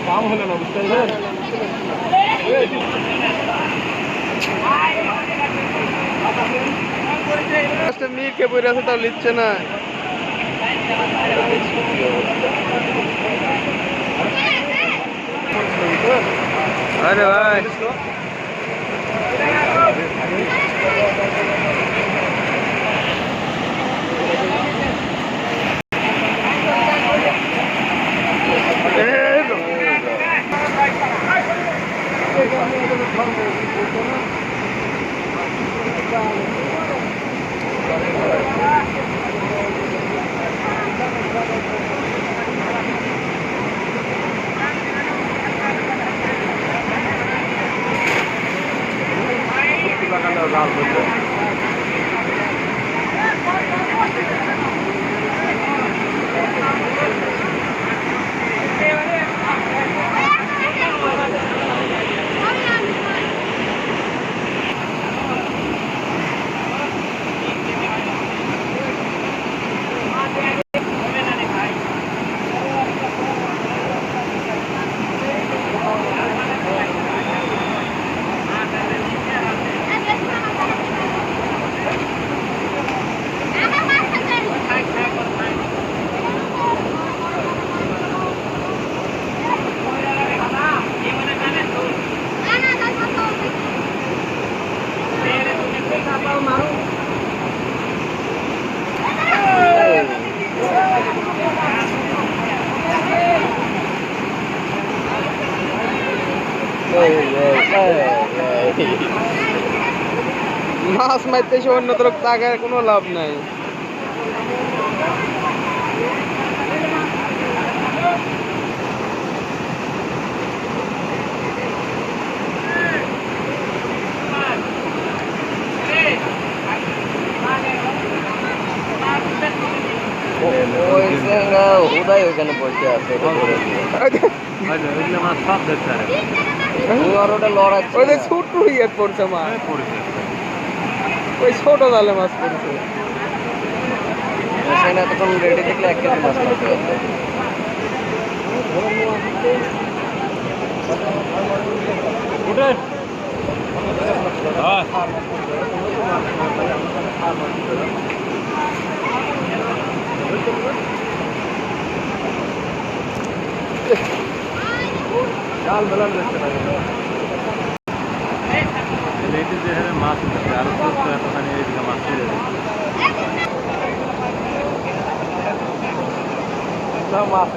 কাম হলো না, বুঝতে পারছেন? মিরকে বই আছে, তাও লিখছে না। আরে ভাই মাছ মারতে এসে অন্য তরফ তাকায় কোনো লাভ নাই। ওইখানে বসে আছে, ছোট ইয়ে পড়ছে মাছ, ওই ছোট জালে মাছ পড়ছে। এতক্ষণ রেডি দেখলে 1 কেজি মাছ পড়তে পারবে। জাল বেলার দেখতে পাই মাছ উঠেছে, আরো এতখানি এইদিকে মাছ ছেড়ে মাছ